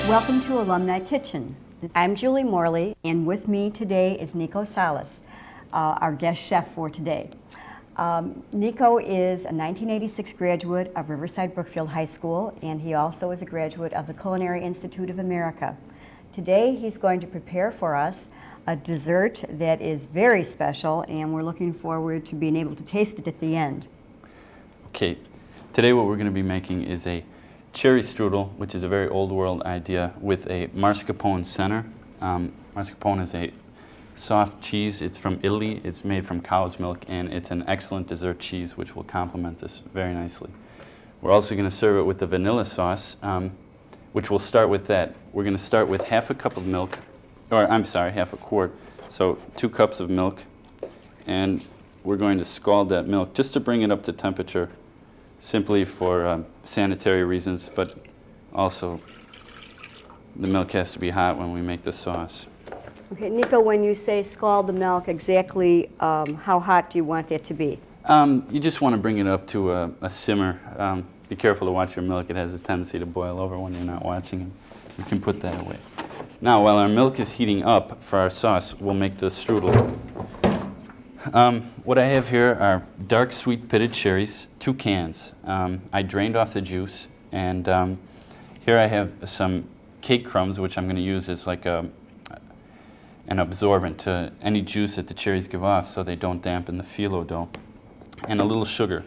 Welcome to Alumni Kitchen. I'm Julie Morley, and with me today is Nico Salas, our guest chef for today. Nico is a 1986 graduate of Riverside Brookfield High School, and he also is a graduate of the Culinary Institute of America. Today he's going to prepare for us a dessert that is very special, and we're looking forward to being able to taste it at the end. Okay, today what we're going to be making is a cherry strudel, which is a very old world idea, with a mascarpone center. Mascarpone is a soft cheese. It's from Italy. It's made from cow's milk, and it's an excellent dessert cheese which will complement this very nicely. We're also going to serve it with the vanilla sauce, which we'll start with that. We're going to start with half a cup of milk, or I'm sorry, half a quart. So 2 cups of milk, and we're going to scald that milk just to bring it up to temperature, simply for sanitary reasons, but also the milk has to be hot when we make the sauce. Okay, Nico, when you say scald the milk, exactly how hot do you want that to be? You just want to bring it up to a simmer. Be careful to watch your milk. It has a tendency to boil over when you're not watching it. You can put that away. Now, while our milk is heating up for our sauce, we'll make the strudel. What I have here are dark sweet pitted cherries, 2 cans. I drained off the juice, and here I have some cake crumbs, which I'm going to use as like an absorbent to any juice that the cherries give off so they don't dampen the phyllo dough, and a little sugar.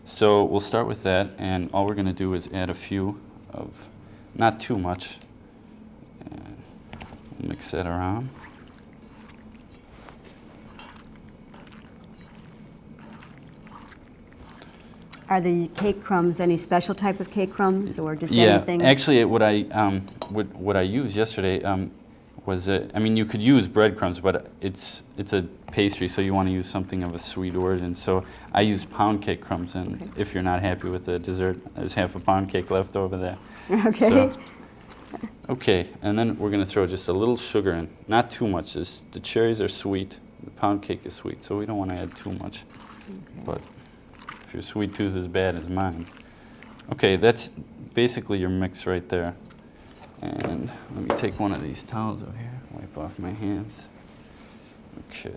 So we'll start with that, and all we're going to do is add a few of, not too much, and mix that around. Are the cake crumbs any special type of cake crumbs, or just anything? Yeah, actually, what I used yesterday was I mean, you could use breadcrumbs, but it's a pastry, so you want to use something of a sweet origin. So I use pound cake crumbs, and okay. If you're not happy with the dessert, there's half a pound cake left over there. Okay. So, okay, and then we're going to throw just a little sugar in, not too much. The cherries are sweet, the pound cake is sweet, so we don't want to add too much. Okay. But if your sweet tooth is bad as mine. Okay, that's basically your mix right there. And let me take one of these towels over here, wipe off my hands. Okay.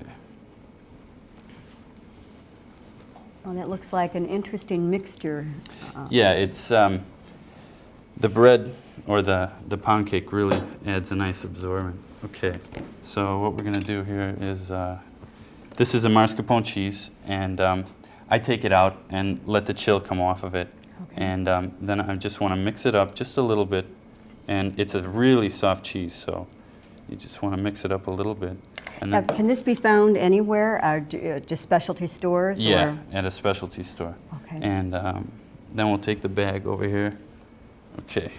Well, that looks like an interesting mixture. Yeah, it's the bread or the pound cake really adds a nice absorbent. Okay, so what we're going to do here is this is a mascarpone cheese, and I take it out and let the chill come off of it. Okay. And then I just want to mix it up just a little bit. And it's a really soft cheese, so you just want to mix it up a little bit. And then, Can this be found anywhere, or just specialty stores? yeah, or? at a specialty store. Okay. And then we'll take the bag over here. Okay.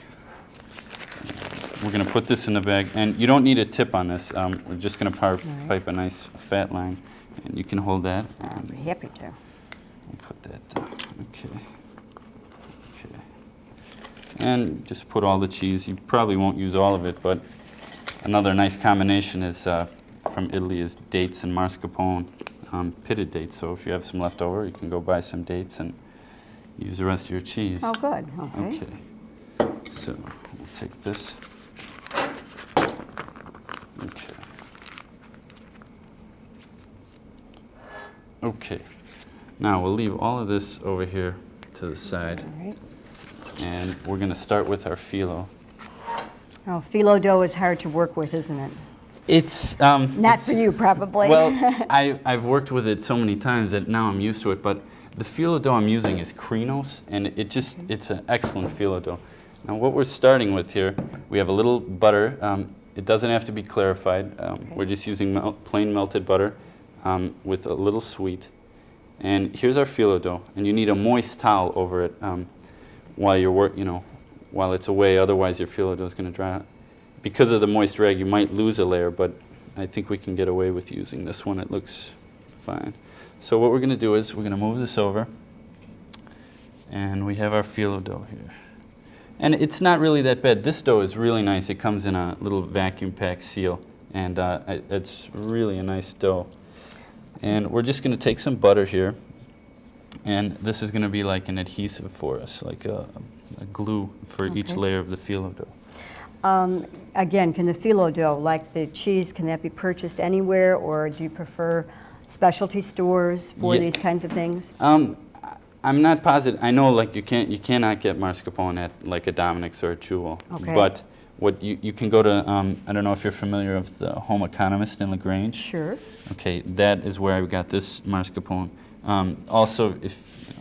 We're going to put this in the bag. And you don't need a tip on this. We're just going to pipe a nice fat line. And you can hold that. I'd be happy to. We'll put that down. Okay. And just put all the cheese. You probably won't use all of it, but another nice combination is from Italy is dates and mascarpone, pitted dates. So if you have some left over, you can go buy some dates and use the rest of your cheese. Oh, good. Okay. Okay. So we'll take this. Okay. Okay. Now we'll leave all of this over here to the side. All right. And we're going to start with our phyllo. Oh, phyllo dough is hard to work with, isn't it? It's not for you, probably. Well, I've worked with it so many times that now I'm used to it. But the phyllo dough I'm using is Krinos, and it's an excellent phyllo dough. Now, what we're starting with here, we have a little butter. It doesn't have to be clarified. Okay. We're just using plain melted butter with a little sweet. And here's our phyllo dough, and you need a moist towel over it. While you're while it's away, otherwise your phyllo dough is going to dry out. Because of the moist rag, you might lose a layer, but I think we can get away with using this one. It looks fine. So what we're going to do is we're going to move this over, and we have our phyllo dough here. And it's not really that bad. This dough is really nice. It comes in a little vacuum pack seal, and it's really a nice dough. And we're just going to take some butter here, and this is going to be like an adhesive for us, like a glue for each layer of the phyllo dough. Again, can the phyllo dough, like the cheese, can that be purchased anywhere, or do you prefer specialty stores for Yeah. these kinds of things? I'm not positive. I know like you cannot get mascarpone at like a Dominic's or a Jewel. Okay. But what you can go to, I don't know if you're familiar with the Home Economist in LaGrange. Sure. Okay, that is where I got this mascarpone. Also, if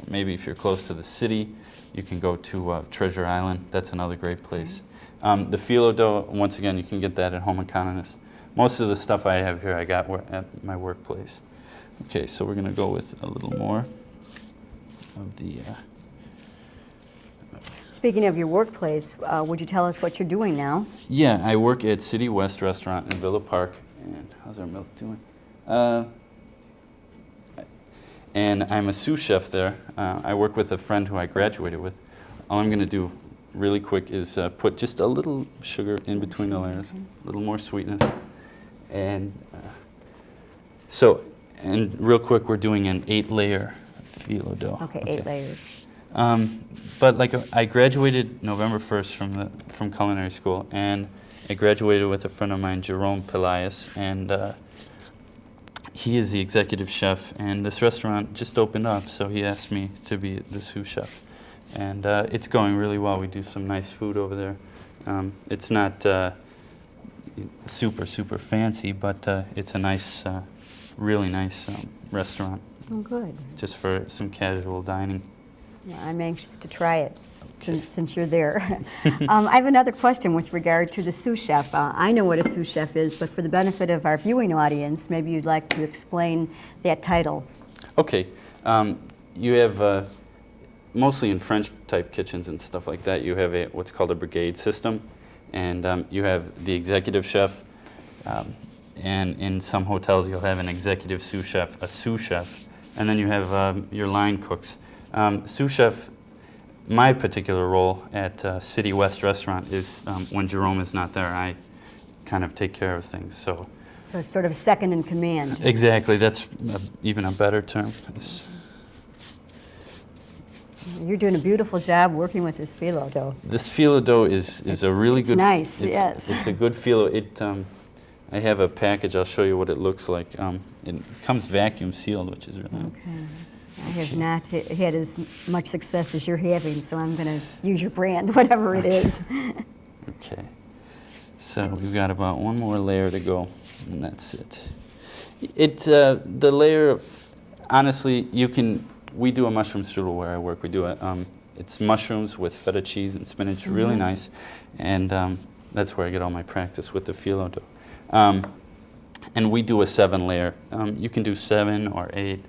maybe if you're close to the city, you can go to Treasure Island. That's another great place. The phyllo dough, once again, you can get that at Home Economist. Most of the stuff I have here I got at my workplace. Okay, so we're going to go with a little more of the... Speaking of your workplace, would you tell us what you're doing now? Yeah, I work at City West Restaurant in Villa Park. And how's our milk doing? And I'm a sous chef there. I work with a friend who I graduated with. All I'm going to do really quick is put just a little sugar in between the layers, a little more sweetness. And and real quick, we're doing an 8-layer phyllo dough. Okay, 8 layers. But like I graduated November 1st from culinary school, and I graduated with a friend of mine, Jerome Pelias, and he is the executive chef, and this restaurant just opened up, so he asked me to be the sous chef. And it's going really well. We do some nice food over there. It's not super fancy, but it's a nice, really nice restaurant. Oh, good. Just for some casual dining. Yeah, I'm anxious to try it since you're there. I have another question with regard to the sous chef. I know what a sous chef is, but for the benefit of our viewing audience, maybe you'd like to explain that title. Okay. You have, mostly in French-type kitchens and stuff like that, you have what's called a brigade system. And you have the executive chef, and in some hotels you'll have an executive sous chef, a sous chef, and then you have your line cooks. Sous chef, my particular role at City West Restaurant is when Jerome is not there, I kind of take care of things. So it's sort of second in command. Exactly, that's even a better term. You're doing a beautiful job working with this phyllo dough. This phyllo dough is a really good... It's nice, yes. It's a good phyllo. I have a package, I'll show you what it looks like. It comes vacuum sealed, which is really nice. Okay. I have not had as much success as you're having, so I'm going to use your brand, whatever it is. Okay. So we've got about one more layer to go, and that's it. The layer, honestly, we do a mushroom strudel where I work. We do it's mushrooms with feta cheese and spinach, really nice, and that's where I get all my practice with the phyllo dough. And we do a 7-layer. You can do 7 or 8.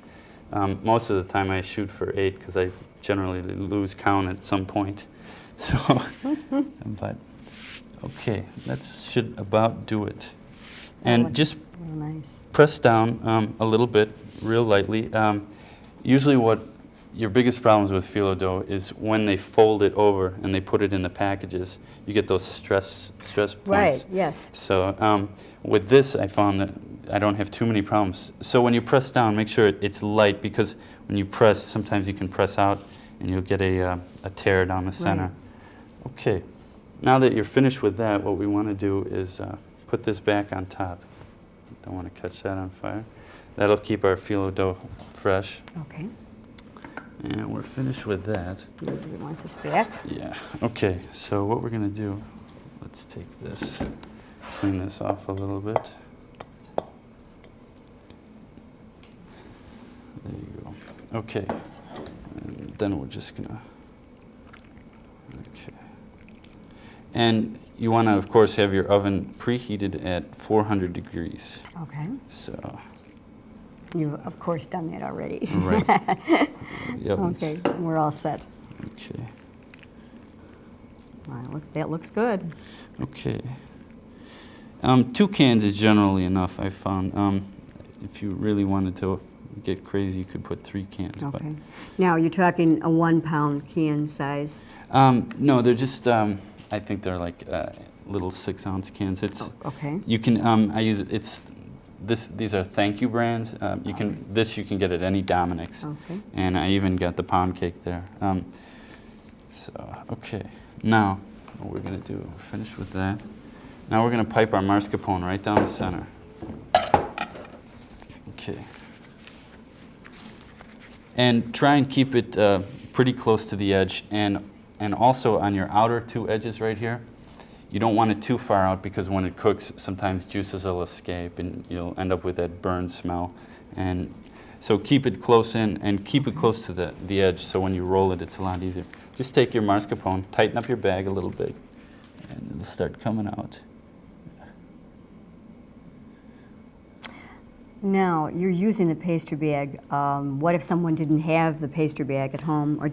Most of the time I shoot for 8 because I generally lose count at some point. So, but okay, that should about do it. And just real nice. Press down a little bit, real lightly. Usually what your biggest problems with phyllo dough is when they fold it over and they put it in the packages, you get those stress points. Right, yes. So with this, I found that I don't have too many problems. So when you press down, make sure it's light, because when you press, sometimes you can press out and you'll get a tear down the center. Right. Okay, now that you're finished with that, what we want to do is put this back on top. Don't want to catch that on fire. That'll keep our phyllo dough fresh. Okay. And we're finished with that. Do we want this back? Yeah. Okay, so what we're going to do, let's take this, clean this off a little bit. There you go. Okay. And then we're just going to... Okay. And you want to, of course, have your oven preheated at 400 degrees. Okay. So... You've, of course, done that already. Right. Yep. Okay, we're all set. Okay. Wow, that looks good. Okay. 2 cans is generally enough, I found. If you really wanted to get crazy, you could put 3 cans. Okay. Now, you're talking a 1-pound can size? No, they're just, I think they're like little 6-ounce cans. It's, okay. You can, I use, these are Thank You brands. You can get at any Dominic's. Okay. And I even got the pound cake there. So, okay. Now, what we're going to do, we're finished with that. Now we're going to pipe our mascarpone right down the center. Okay. And try and keep it pretty close to the edge, and also on your outer two edges right here, you don't want it too far out because when it cooks, sometimes juices will escape and you'll end up with that burn smell. And so keep it close in and keep it close to the edge so when you roll it, it's a lot easier. Just take your mascarpone, tighten up your bag a little bit, and it'll start coming out. Now, you're using the pastry bag. What if someone didn't have the pastry bag at home or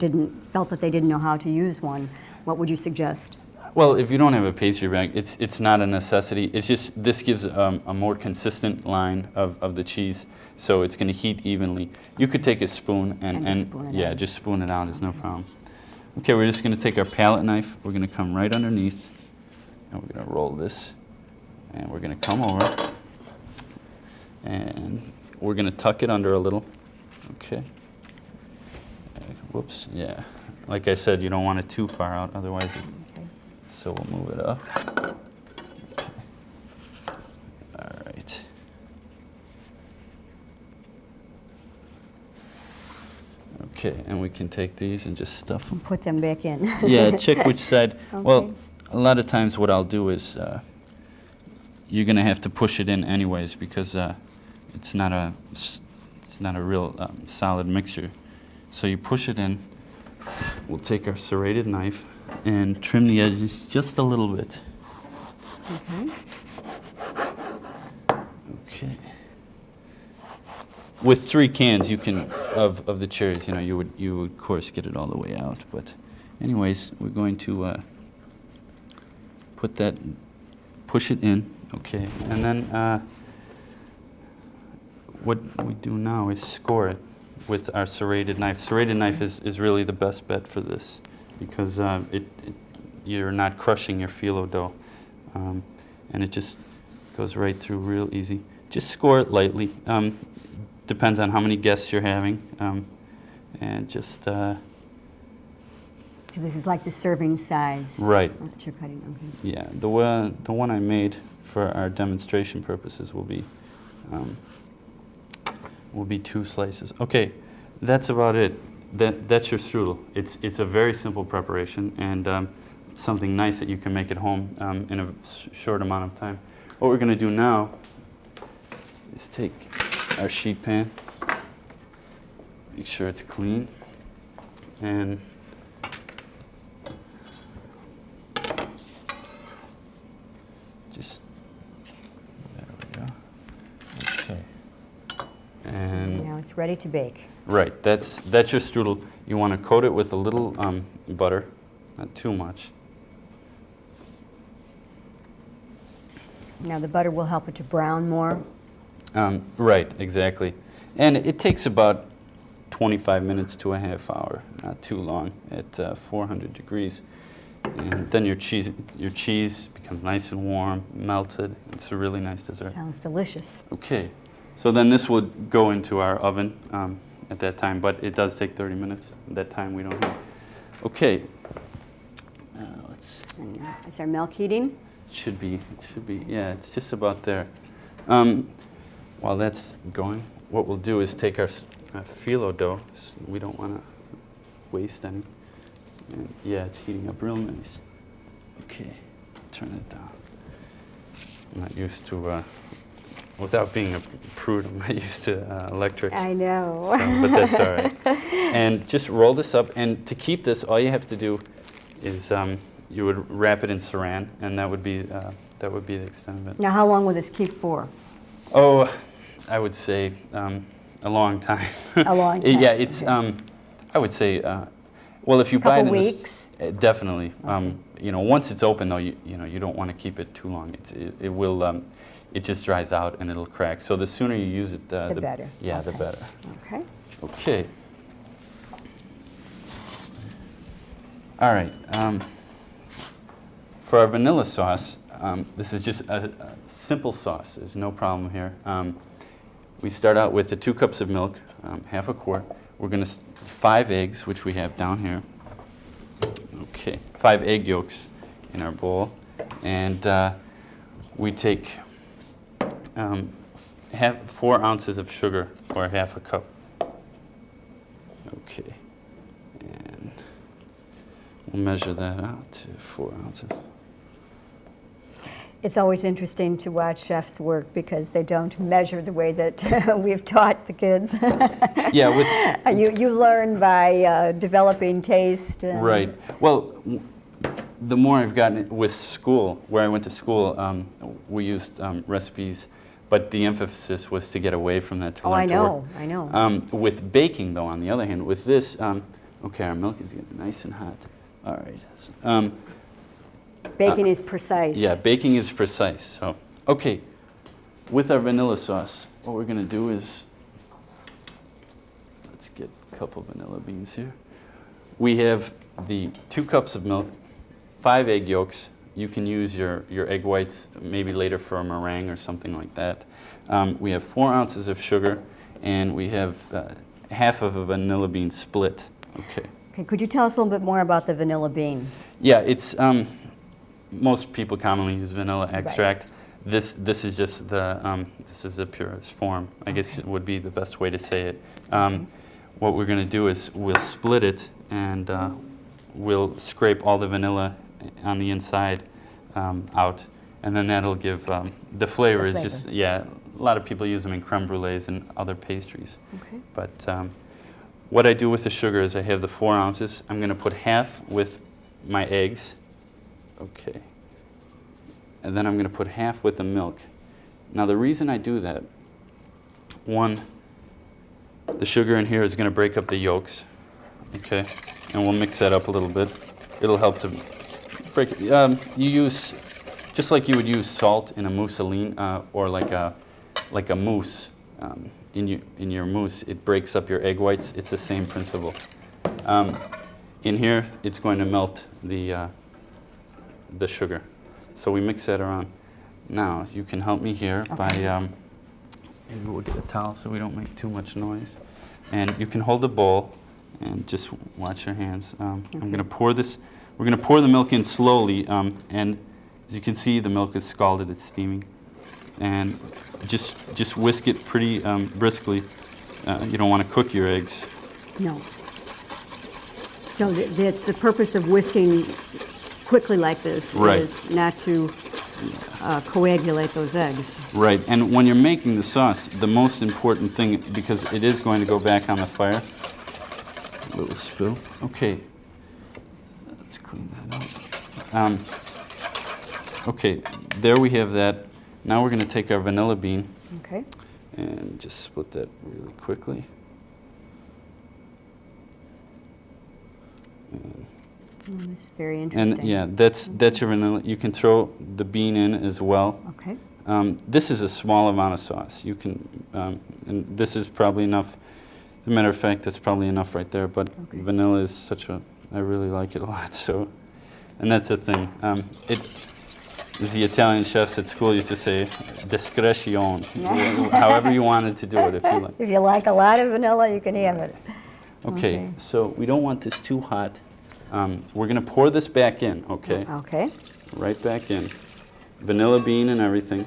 felt that they didn't know how to use one? What would you suggest? Well, if you don't have a pastry bag, it's not a necessity. It's just this gives a more consistent line of the cheese, so it's going to heat evenly. You could take a spoon and spoon it out. just spoon it out is no problem. Okay, we're just going to take our palette knife. We're going to come right underneath, and we're going to roll this, and we're going to come over, and we're going to tuck it under a little. Okay. Whoops. Yeah. Like I said, you don't want it too far out, otherwise. So we'll move it up. Okay. All right. Okay, and we can take these and just stuff them. Put them back in. Yeah, check which side. Okay. Well, a lot of times what I'll do is you're going to have to push it in anyways because it's not a real solid mixture. So you push it in. We'll take our serrated knife and trim the edges just a little bit. Okay. Okay. With 3 cans, you can of the cherries. You would of course get it all the way out. But, anyways, we're going to push it in. Okay, and then what we do now is score it with our serrated knife. Serrated knife is really the best bet for this because you're not crushing your phyllo dough, and it just goes right through real easy. Just score it lightly. Depends on how many guests you're having, and just. So this is like the serving size. Right. That you're cutting. Okay. Yeah, the one I made for our demonstration purposes will be 2 slices. Okay, that's about it. That's your strudel. It's a very simple preparation and something nice that you can make at home in a short amount of time. What we're going to do now is take our sheet pan, make sure it's clean, and just there we go. Okay. And Now it's ready to bake. right, that's your strudel. You want to coat it with a little butter, not too much. Now the butter will help it to brown more. Right, exactly. And it takes about 25 minutes to a half hour, not too long, at 400 degrees. And then your cheese becomes nice and warm, melted. It's a really nice dessert. Sounds delicious. Okay, so then this would go into our oven at that time, but it does take 30 minutes. At that time we don't have. Okay, let's see. And, is our milk heating? Should be, yeah, it's just about there. While that's going, what we'll do is take our phyllo dough. We don't want to waste any. And yeah, it's heating up real nice. Okay, turn it down. I'm not used to, without being a prude, I'm not used to electric. I know. So, but that's all right. And just roll this up. And to keep this, all you have to do is you would wrap it in saran, and that would be the extent of it. Now how long will this keep for? Oh, I would say a long time. A long time. Yeah, it's. Okay. I would say. Well, if you buy it Couple in weeks? definitely. Okay. Once it's open though, you don't want to keep it too long. It will. It just dries out and it'll crack. So the sooner you use it, the better. Yeah, Okay. the better. Okay. Okay. All right. For our vanilla sauce, this is just a simple sauce. There's no problem here. We start out with the 2 cups of milk, half a quart. We're going to 5 eggs, which we have down here. Okay, 5 egg yolks, in our bowl, and we take 4 ounces of sugar, or half a cup. Okay, and we'll measure that out to 4 ounces. It's always interesting to watch chefs work because they don't measure the way that we've taught the kids. Yeah, you learn by developing taste. Right. Well, the more I've gotten with school, where I went to school, we used recipes, but the emphasis was to get away from that, to learn to work. I know. With baking, though, on the other hand, with this, okay, our milk is getting nice and hot. All right. Baking is precise. Yeah, baking is precise. So, okay, with our vanilla sauce, what we're going to do is, let's get a couple vanilla beans here. We have the 2 cups of milk, 5 egg yolks. You can use your egg whites maybe later for a meringue or something like that. We have 4 ounces of sugar, and we have half of a vanilla bean split. Okay. Okay, could you tell us a little bit more about the vanilla bean? Yeah, it's most people commonly use vanilla extract. Right. This is just this is the purest form. I guess it would be the best way to say it. What we're going to do is we'll split it, and we'll scrape all the vanilla on the inside out, and then that'll give the flavor. Is just, yeah, a lot of people use them in creme brulees and other pastries. Okay. But what I do with the sugar is I have the 4 ounces. I'm going to put half with my eggs. Okay. And then I'm going to put half with the milk. Now the reason I do that, one, the sugar in here is going to break up the yolks. Okay. And we'll mix that up a little bit. It'll help to break it. You use, just like you would use salt in a mousseline, or like a mousse. In your mousse, it breaks up your egg whites. It's the same principle. In here, it's going to melt the sugar. So we mix that around. Now, you can help me here by, maybe we'll get a towel so we don't make too much noise. And you can hold the bowl and just watch your hands. I'm going to pour this, we're going to pour the milk in slowly, and as you can see, the milk is scalded, it's steaming. And just whisk it pretty briskly. You don't want to cook your eggs. No. So that's the purpose of whisking quickly like this, right, is not to coagulate those eggs. Right, and when you're making the sauce, the most important thing, because it is going to go back on the fire, a little spill. Okay, let's clean that out. Okay, there we have that. Now we're going to take our vanilla bean, okay, and just split that really quickly. This is very interesting. And yeah, that's your vanilla. You can throw the bean in as well. Okay. This is a small amount of sauce. You can, and this is probably enough. As a matter of fact, that's probably enough right there. But vanilla is such a, I really like it a lot. So, and that's the thing. It, as the Italian chefs at school used to say, discretion. However you wanted to do it, if you like. If you like a lot of vanilla, you can have it. Okay. So we don't want this too hot. We're going to pour this back in, okay? Okay. Right back in. Vanilla bean and everything.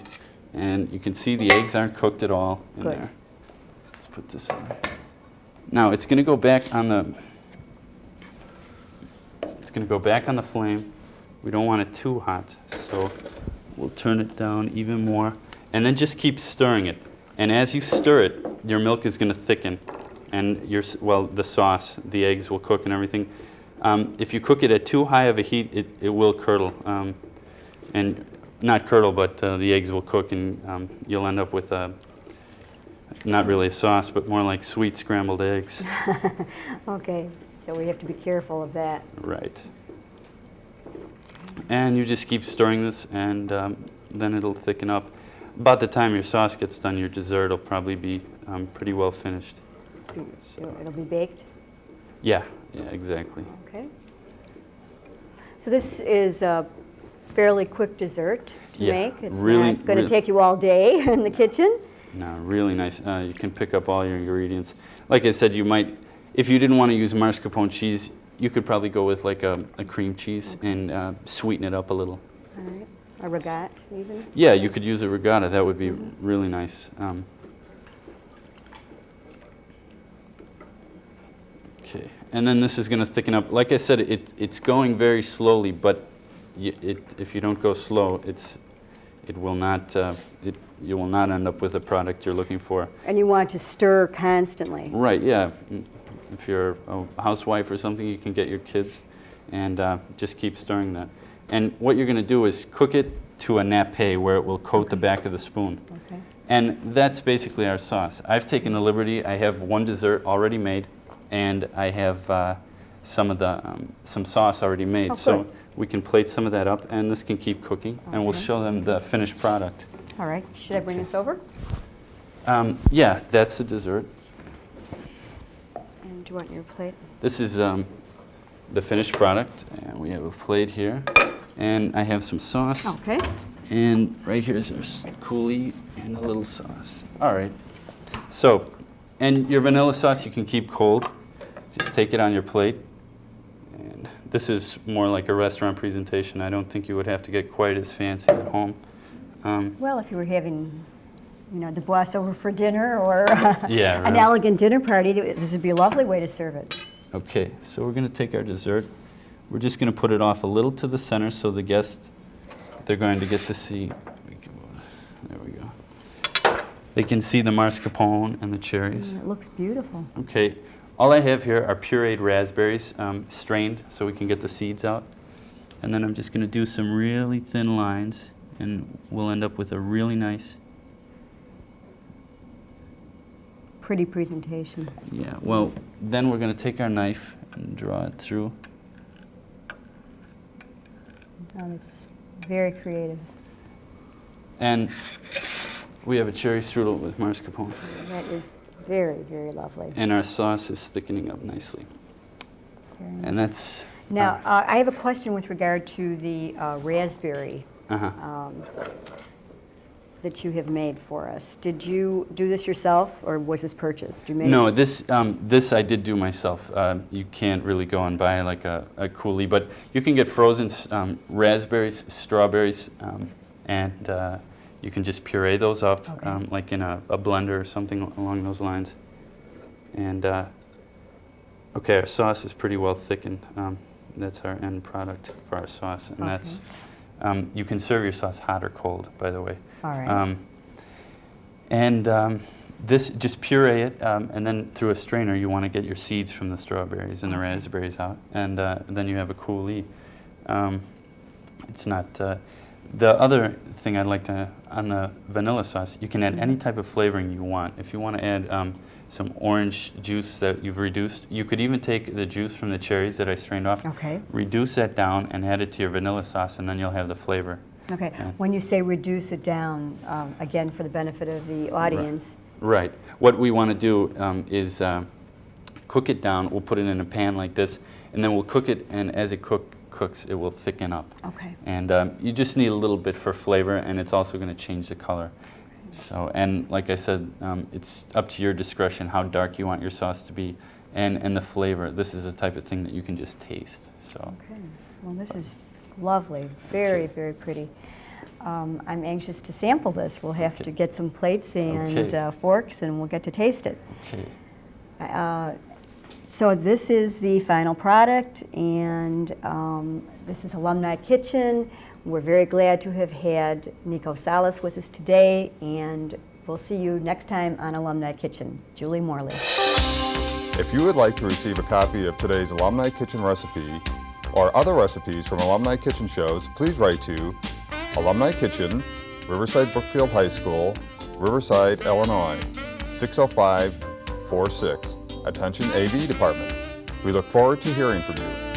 And you can see the eggs aren't cooked at all in there. Let's put this away. Now it's going to go back on the, flame. We don't want it too hot, so we'll turn it down even more. And then just keep stirring it. And as you stir it, your milk is going to thicken. And the sauce, the eggs will cook and everything. If you cook it at too high of a heat, it will curdle. And not curdle, but the eggs will cook, and you'll end up with not really a sauce, but more like sweet scrambled eggs. Okay, so we have to be careful of that. Right. And you just keep stirring this, and then it'll thicken up. About the time your sauce gets done, your dessert will probably be pretty well finished. So it'll be baked? Yeah, exactly. Okay. So this is a fairly quick dessert to make. It's really, not going to take you all day in the kitchen. No, really nice. You can pick up all your ingredients. Like I said, you might, if you didn't want to use mascarpone cheese, you could probably go with like a cream cheese and sweeten it up a little. All right. A regat, even? Yeah, you could use a regatta. That would be really nice. Okay, and then this is going to thicken up. Like I said, it's going very slowly, but if you don't go slow, you will not end up with a product you're looking for. And you want to stir constantly. Right, yeah. If you're a housewife or something, you can get your kids and just keep stirring that. And what you're going to do is cook it to a nappe where it will coat the back of the spoon. Okay. And that's basically our sauce. I've taken the liberty. I have one dessert already made, and I have some sauce already made. Oh, so good. we can plate some of that up, and this can keep cooking, and we'll show them the finished product. All right. Should I bring this over? Yeah, that's the dessert. And do you want your plate? This is the finished product, and we have a plate here, and I have some sauce. Okay. And right here is our coulis and a little sauce. All right. So, and your vanilla sauce you can keep cold. Just take it on your plate. And this is more like a restaurant presentation. I don't think you would have to get quite as fancy at home. Well, if you were having, the boss over for dinner or Yeah, an right. elegant dinner party, this would be a lovely way to serve it. Okay, so we're going to take our dessert. We're just going to put it off a little to the center so the guests, they're going to get to see. There we go. They can see the mascarpone and the cherries. It looks beautiful. Okay, all I have here are pureed raspberries, strained so we can get the seeds out. And then I'm just going to do some really thin lines, and we'll end up with a really nice. Pretty presentation. Yeah, well, then we're going to take our knife and draw it through. Oh, it's very creative. And we have a cherry strudel with mascarpone. That is very, very lovely. And our sauce is thickening up nicely. Very nice. And that's... Now, I have a question with regard to the raspberry Uh-huh. that you have made for us. Did you do this yourself, or was this purchased? You made No, it? this I did do myself. You can't really go and buy like a coulis, but you can get frozen raspberries, strawberries, and you can just puree those up, Okay. like in a blender or something along those lines. And okay, our sauce is pretty well thickened. That's our end product for our sauce, and Okay. that's you can serve your sauce hot or cold, by the way. All right. This, just puree it, and then through a strainer you want to get your seeds from the strawberries and the raspberries out, and then you have a coulis. It's not, the other thing I'd like to, on the vanilla sauce, you can add any type of flavoring you want. If you want to add some orange juice that you've reduced, you could even take the juice from the cherries that I strained off, Okay. reduce that down and add it to your vanilla sauce, and then you'll have the flavor. Okay. Yeah. When you say reduce it down, again, for the benefit of the audience. Right. What we want to do is cook it down. We'll put it in a pan like this, and then we'll cook it, and as it cooks, it will thicken up. Okay. And you just need a little bit for flavor, and it's also going to change the color. So, and like I said, it's up to your discretion how dark you want your sauce to be, and the flavor. This is the type of thing that you can just taste. So. Okay. Well, this is lovely. Very, very pretty. I'm anxious to sample this. We'll have to get some plates and forks, and we'll get to taste it. Okay. So this is the final product, and this is Alumni Kitchen. We're very glad to have had Nico Salas with us today, and we'll see you next time on Alumni Kitchen. Julie Morley. If you would like to receive a copy of today's Alumni Kitchen recipe or other recipes from Alumni Kitchen shows, please write to Alumni Kitchen, Riverside Brookfield High School, Riverside, Illinois, 60546. Attention AV Department. We look forward to hearing from you.